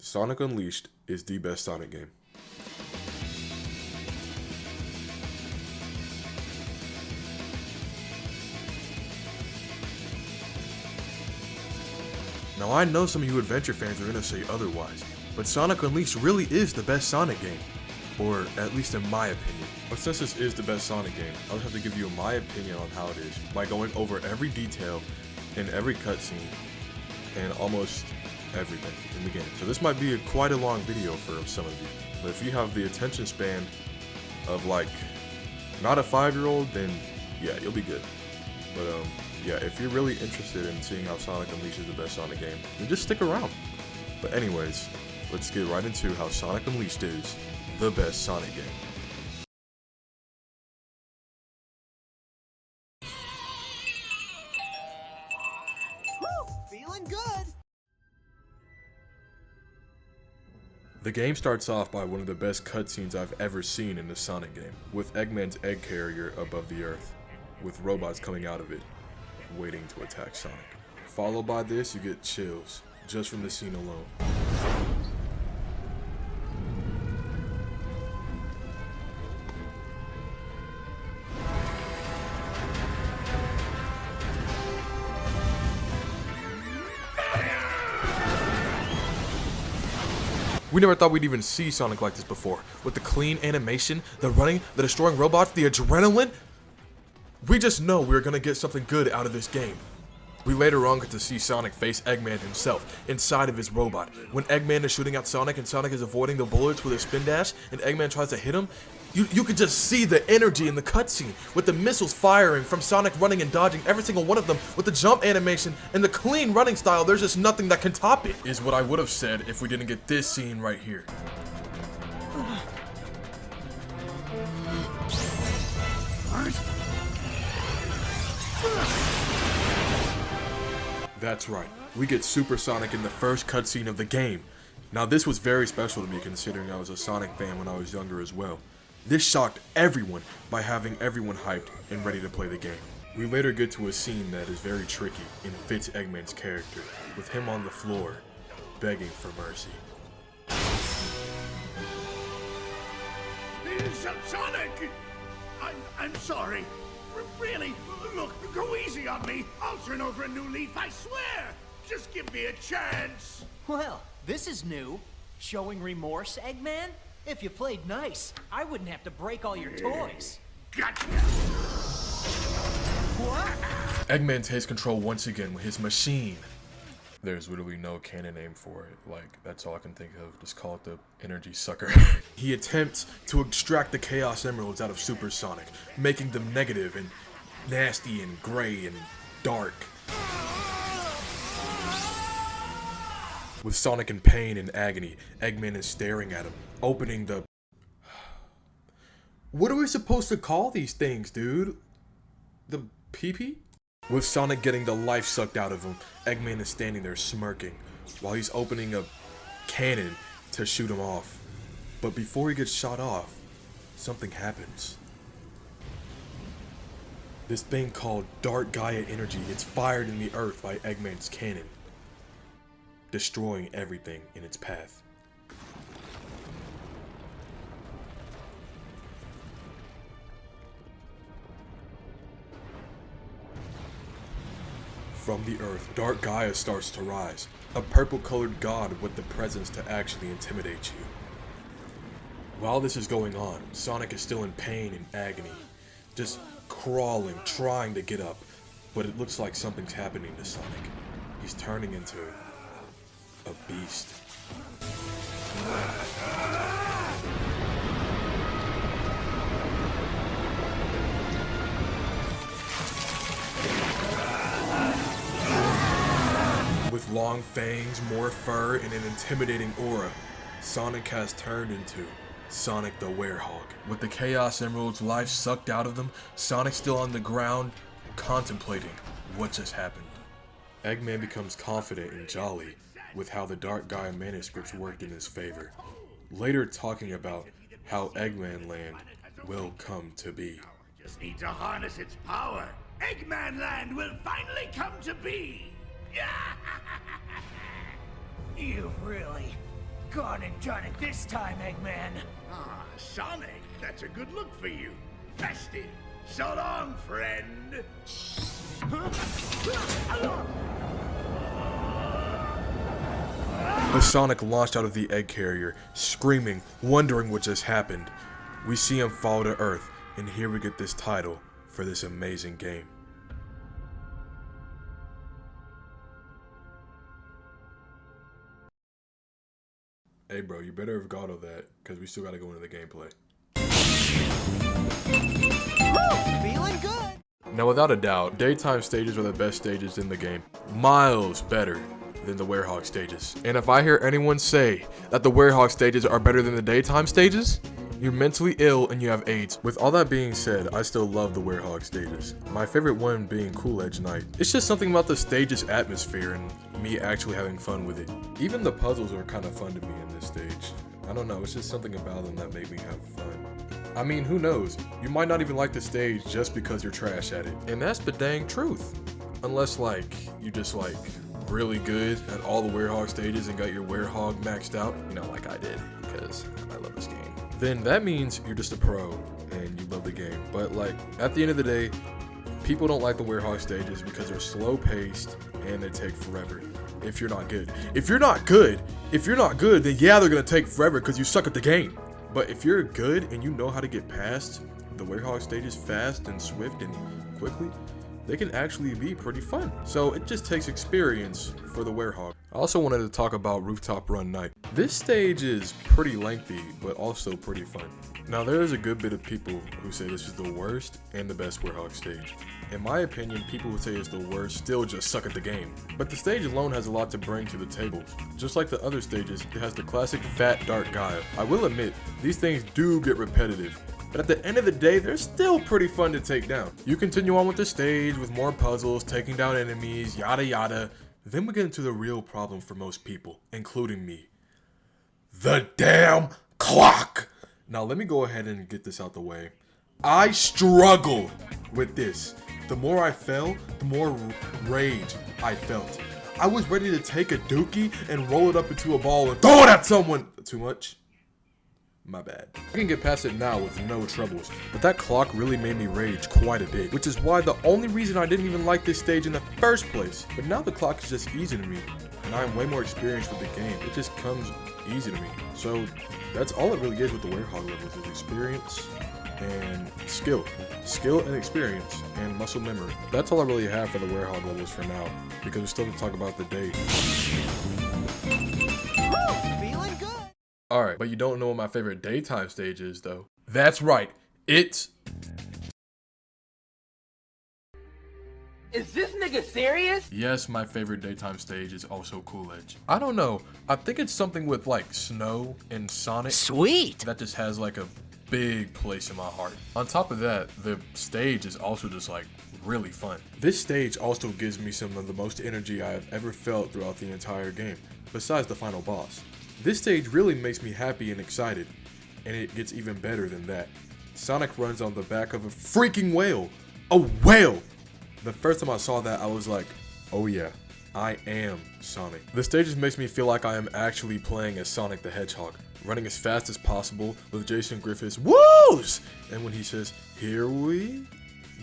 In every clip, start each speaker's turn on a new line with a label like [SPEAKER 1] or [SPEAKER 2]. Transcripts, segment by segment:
[SPEAKER 1] Sonic Unleashed is the best Sonic game. Now I know some of you adventure fans are gonna say otherwise, but Sonic Unleashed really is the best Sonic game. Or at least in my opinion. But since this is the best Sonic game, I'll have to give you my opinion on how it is by going over every detail in every cutscene and almost everything in the game. So this might be quite a long video for some of you, but if you have the attention span of like not a 5-year-old, then yeah, you'll be good. But yeah, if you're really interested in seeing how Sonic Unleashed is the best Sonic game, then just stick around. But anyways, let's get right into how Sonic Unleashed is the best Sonic game.
[SPEAKER 2] Woo, feeling good.
[SPEAKER 1] The game starts off by one of the best cutscenes I've ever seen in a Sonic game, with Eggman's egg carrier above the earth, with robots coming out of it, waiting to attack Sonic. Followed by this, you get chills, just from the scene alone. We never thought we'd even see Sonic like this before. With the clean animation, the running, the destroying robots, the adrenaline. We just know we're gonna get something good out of this game. We later on get to see Sonic face Eggman himself inside of his robot. When Eggman is shooting at Sonic and Sonic is avoiding the bullets with a spin dash and Eggman tries to hit him, you could just see the energy in the cutscene with the missiles firing from Sonic running and dodging every single one of them with the jump animation and the clean running style. There's just nothing that can top it, is what I would have said if we didn't get this scene right here. That's right, we get Super Sonic in the first cutscene of the game. Now this was very special to me considering I was a Sonic fan when I was younger as well. This shocked everyone by having everyone hyped and ready to play the game. We later get to a scene that is very tricky and fits Eggman's character, with him on the floor, begging for mercy.
[SPEAKER 3] Sonic! I'm sorry. Really, look, go easy on me. I'll turn over a new leaf, I swear. Just give me a chance.
[SPEAKER 2] Well, this is new. Showing remorse, Eggman? If you played nice, I wouldn't have to break all your toys.
[SPEAKER 3] Gotcha.
[SPEAKER 2] What?
[SPEAKER 1] Eggman takes control once again with his machine. There's literally no canon name for it, like, that's all I can think of, just call it the energy sucker. He attempts to extract the Chaos Emeralds out of Super Sonic, making them negative and nasty and gray and dark. With Sonic in pain and agony, Eggman is staring at him, opening the... What are we supposed to call these things, dude? The pee-pee? With Sonic getting the life sucked out of him, Eggman is standing there smirking, while he's opening a cannon to shoot him off. But before he gets shot off, something happens. This thing called Dark Gaia Energy gets fired in the earth by Eggman's cannon, destroying everything in its path. From the earth, Dark Gaia starts to rise, a purple-colored god with the presence to actually intimidate you. While this is going on, Sonic is still in pain and agony, just crawling, trying to get up, but it looks like something's happening to Sonic. He's turning into a beast. With long fangs, more fur, and an intimidating aura, Sonic has turned into Sonic the Werehog. With the Chaos Emerald's life sucked out of them, Sonic's still on the ground, contemplating what just happened. Eggman becomes confident and jolly with how the Dark Gaia manuscripts worked in his favor, later talking about how Eggman Land will come to be.
[SPEAKER 3] Just need to harness its power. Eggman Land will finally come to be.
[SPEAKER 2] You've really Gone and done it this time, Eggman.
[SPEAKER 3] Ah, Sonic, that's a good look for you. Festive. So long, friend.
[SPEAKER 1] As Sonic launched out of the egg carrier, screaming, wondering what just happened, we see him fall to Earth, and here we get this title for this amazing game. Hey bro, you better have got all that, because we still gotta go into the gameplay.
[SPEAKER 2] Feeling good.
[SPEAKER 1] Now without a doubt, daytime stages are the best stages in the game. Miles better than the Werehog stages. And if I hear anyone say that the Werehog stages are better than the daytime stages, you're mentally ill and you have AIDS. With all that being said, I still love the Werehog stages. My favorite one being Cool Edge Night. It's just something about the stage's atmosphere and me actually having fun with it. Even the puzzles are kind of fun to me in this stage. I don't know, it's just something about them that make me have fun. I mean, who knows? You might not even like the stage just because you're trash at it. And that's the dang truth. Unless like, you just like really good at all the Werehog stages and got your Werehog maxed out, you know, like I did, because I love this game. Then that means you're just a pro and you love the game. But like, at the end of the day, people don't like the Werehog stages because they're slow paced and they take forever. If you're not good. If you're not good, then yeah, they're gonna take forever because you suck at the game. But if you're good and you know how to get past the Werehog stages fast and swift and quickly, they can actually be pretty fun. So it just takes experience for the Werehog. I also wanted to talk about Rooftop Run Night. This stage is pretty lengthy, but also pretty fun. Now there is a good bit of people who say this is the worst and the best Werehog stage. In my opinion, people who say it's the worst still just suck at the game. But the stage alone has a lot to bring to the table. Just like the other stages, it has the classic fat dark guy. I will admit, these things do get repetitive, but at the end of the day, they're still pretty fun to take down. You continue on with the stage with more puzzles, taking down enemies, yada yada. Then we get into the real problem for most people, including me. The damn clock! Now let me go ahead and get this out the way. I struggled with this. The more I fell, the more rage I felt. I was ready to take a dookie and roll it up into a ball and throw it at someone. Too much? My bad. I can get past it now with no troubles, but that clock really made me rage quite a bit, which is why the only reason I didn't even like this stage in the first place. But now the clock is just easy to me, and I'm way more experienced with the game. It just comes easy to me. So that's all it really is with the Werehog levels, is experience and skill. Skill and experience and muscle memory. That's all I really have for the Werehog levels for now, because we still have to talk about the day.
[SPEAKER 2] Feeling good.
[SPEAKER 1] Alright, but you don't know what my favorite daytime stage is, though. That's right, it's...
[SPEAKER 4] Is this nigga serious?
[SPEAKER 1] Yes, my favorite daytime stage is also Cool Edge. I don't know, I think it's something with like Snow and Sonic.
[SPEAKER 2] Sweet.
[SPEAKER 1] That just has like a big place in my heart. On top of that, the stage is also just like really fun. This stage also gives me some of the most energy I have ever felt throughout the entire game, besides the final boss. This stage really makes me happy and excited, and it gets even better than that. Sonic runs on the back of a freaking whale. A whale! The first time I saw that, I was like, oh yeah, I am Sonic. The stage just makes me feel like I am actually playing as Sonic the Hedgehog, running as fast as possible with Jason Griffith's woos! And when he says, here we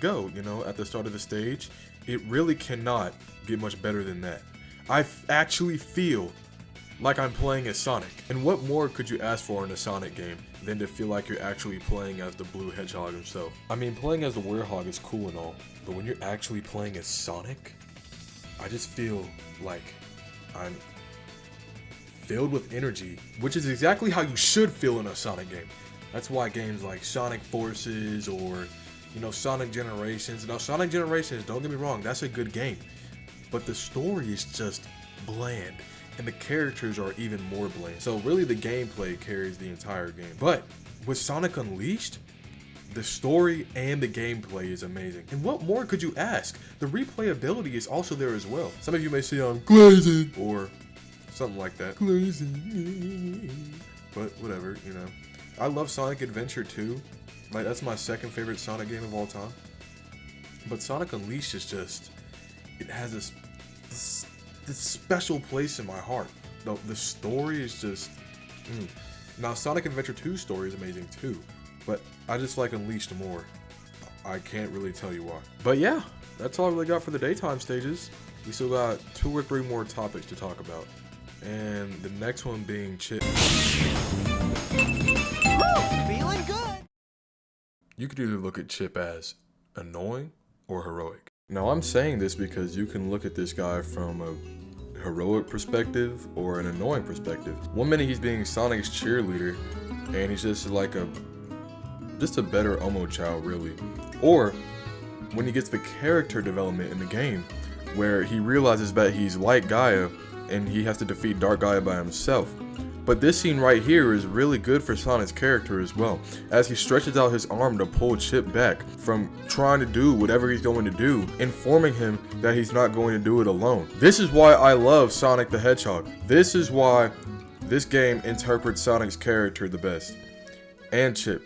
[SPEAKER 1] go, you know, at the start of the stage, it really cannot get much better than that. I actually feel like I'm playing as Sonic. And what more could you ask for in a Sonic game than to feel like you're actually playing as the Blue Hedgehog himself? I mean, playing as the Werehog is cool and all, but when you're actually playing as Sonic, I just feel like I'm filled with energy, which is exactly how you should feel in a Sonic game. That's why games like Sonic Forces or, you know, Sonic Generations. Now, Sonic Generations, don't get me wrong, that's a good game, but the story is just bland. And the characters are even more bland. So really the gameplay carries the entire game. But with Sonic Unleashed, the story and the gameplay is amazing. And what more could you ask? The replayability is also there as well. Some of you may say I'm glazing or something like that. Glazing. But whatever, you know. I love Sonic Adventure 2. Like, that's my second favorite Sonic game of all time. But Sonic Unleashed is just, it has this special place in my heart. The story is just, Now, Sonic Adventure 2 story is amazing too, but I just like Unleashed more. I can't really tell you why. But yeah, that's all I really got for the daytime stages. We still got 2 or 3 more topics to talk about. And the next one being Chip.
[SPEAKER 2] Feeling good.
[SPEAKER 1] You could either look at Chip as annoying or heroic. Now, I'm saying this because you can look at this guy from a heroic perspective or an annoying perspective. One minute he's being Sonic's cheerleader and he's just like a better Omochao, really. Or when he gets the character development in the game where he realizes that he's like Gaia and he has to defeat Dark Gaia by himself. But this scene right here is really good for Sonic's character as well, as he stretches out his arm to pull Chip back from trying to do whatever he's going to do, informing him that he's not going to do it alone. This is why I love Sonic the Hedgehog. This is why this game interprets Sonic's character the best. And Chip.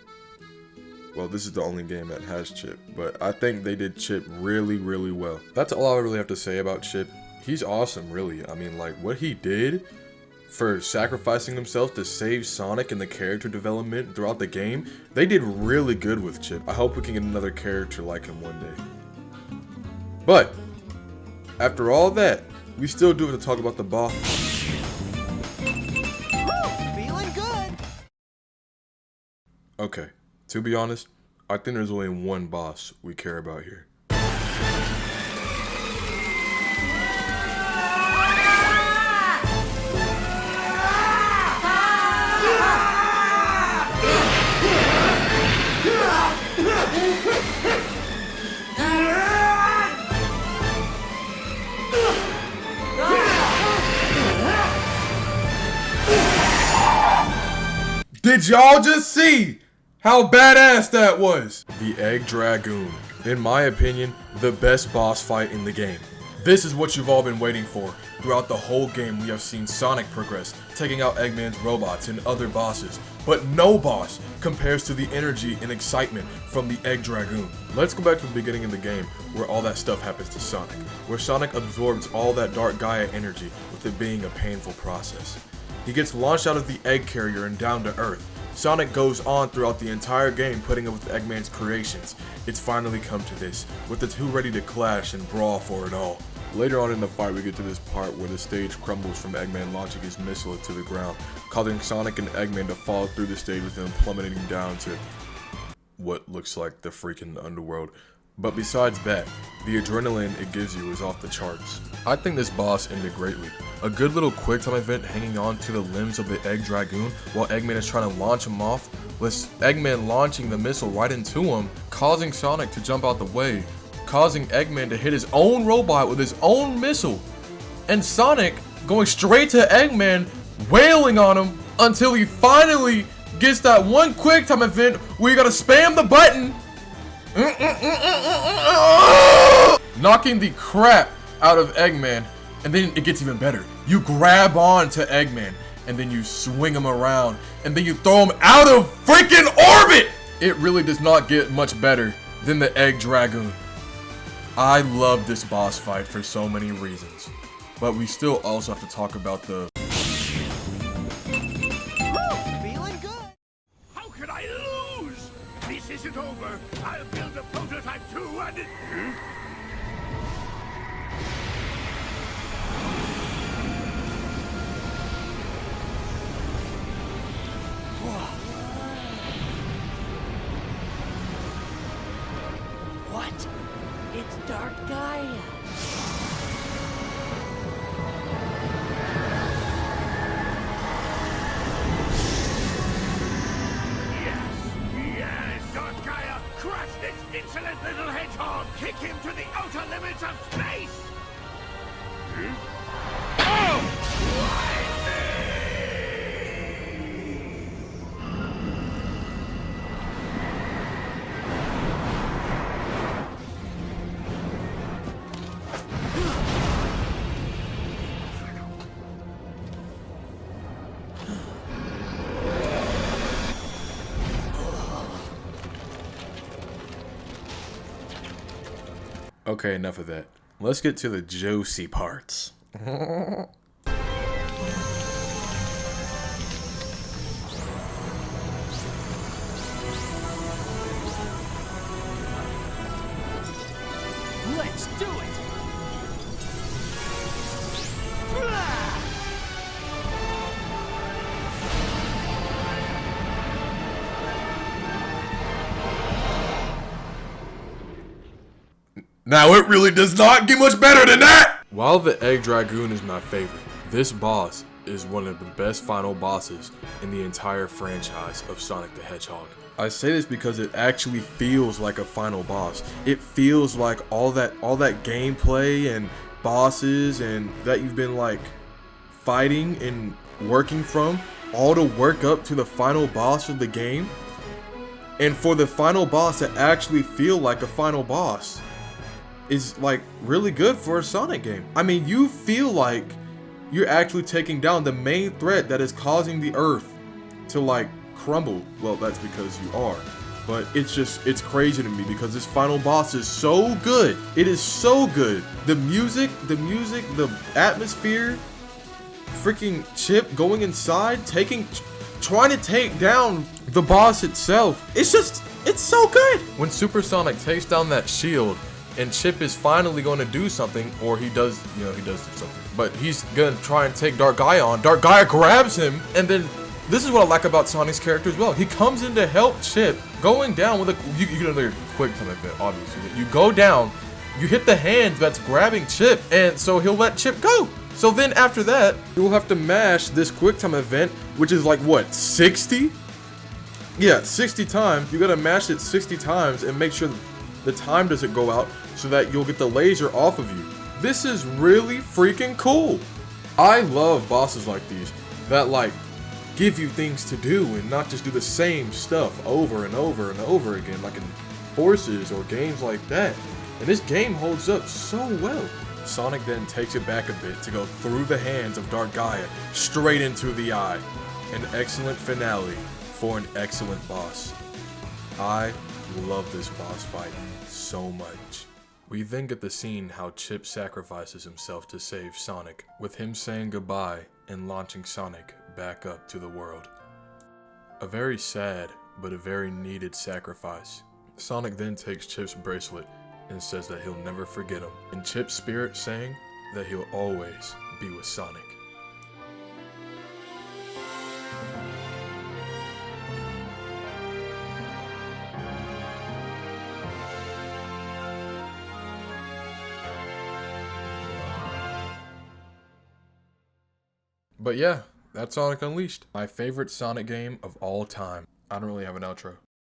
[SPEAKER 1] Well, this is the only game that has Chip, but I think they did Chip really, really well. That's all I really have to say about Chip. He's awesome, really. I mean, like, what he did for sacrificing himself to save Sonic and the character development throughout the game, they did really good with Chip. I hope we can get another character like him one day. But after all that, we still do have to talk about the boss.
[SPEAKER 2] Feeling good.
[SPEAKER 1] Okay, to be honest, I think there's only one boss we care about here. Did y'all just see how badass that was? The Egg Dragoon. In my opinion, the best boss fight in the game. This is what you've all been waiting for. Throughout the whole game, we have seen Sonic progress, taking out Eggman's robots and other bosses. But no boss compares to the energy and excitement from the Egg Dragoon. Let's go back to the beginning of the game, where all that stuff happens to Sonic. Where Sonic absorbs all that Dark Gaia energy, with it being a painful process. He gets launched out of the egg carrier and down to Earth. Sonic goes on throughout the entire game putting up with Eggman's creations. It's finally come to this, with the two ready to clash and brawl for it all. Later on in the fight, we get to this part where the stage crumbles from Eggman launching his missile to the ground, causing Sonic and Eggman to fall through the stage with them plummeting down to what looks like the freaking underworld. But besides that, the adrenaline it gives you is off the charts. I think this boss ended greatly. A good little quick time event hanging on to the limbs of the Egg Dragoon while Eggman is trying to launch him off, with Eggman launching the missile right into him, causing Sonic to jump out the way, causing Eggman to hit his own robot with his own missile, and Sonic going straight to Eggman, wailing on him until he finally gets that one quick time event where you gotta spam the button, knocking the crap out of Eggman. And then it gets even better. You grab on to Eggman, and then you swing him around, and then you throw him out of freaking orbit! It really does not get much better than the Egg Dragoon. I love this boss fight for so many reasons. But we still also have to talk about the...
[SPEAKER 2] Feeling good.
[SPEAKER 3] How could I lose? This isn't over. I'll build a prototype too and...
[SPEAKER 2] What? It's Dark Gaia.
[SPEAKER 3] Yes, Dark Gaia! Crush this insolent little hedgehog! Kick him to the outer limits of space!
[SPEAKER 1] Okay, enough of that. Let's get to the juicy parts. Now it really does not get much better than that! While the Egg Dragoon is my favorite, this boss is one of the best final bosses in the entire franchise of Sonic the Hedgehog. I say this because it actually feels like a final boss. It feels like all that gameplay and bosses and that you've been like fighting and working from, all to work up to the final boss of the game. And for the final boss to actually feel like a final boss is like really good for a Sonic game. I mean, you feel like you're actually taking down the main threat that is causing the Earth to like crumble. Well, that's because you are. But it's crazy to me because this final boss is so good. It is so good. The music, the atmosphere, freaking Chip going inside, trying to take down the boss itself. It's so good. When Super Sonic takes down that shield and Chip is finally going to do something, or he does do something, but he's gonna try and take Dark Gaia on. Dark Gaia grabs him, and then this is what I like about Sonic's character as well. He comes in to help Chip, going down with you get another quick time event, obviously. You go down, you hit the hand that's grabbing Chip, and so he'll let Chip go. So then after that, you will have to mash this quick time event, which is like what, 60? Yeah, 60 times. You gotta mash it 60 times and make sure the time doesn't go out so that you'll get the laser off of you. This is really freaking cool. I love bosses like these that like give you things to do and not just do the same stuff over and over and over again like in Forces or games like that. And this game holds up so well. Sonic then takes it back a bit to go through the hands of Dark Gaia straight into the eye. An excellent finale for an excellent boss. I love this boss fight so much. We then get the scene how Chip sacrifices himself to save Sonic, with him saying goodbye and launching Sonic back up to the world. A very sad, but a very needed sacrifice. Sonic then takes Chip's bracelet and says that he'll never forget him, and Chip's spirit saying that he'll always be with Sonic. But yeah, that's Sonic Unleashed, my favorite Sonic game of all time. I don't really have an outro.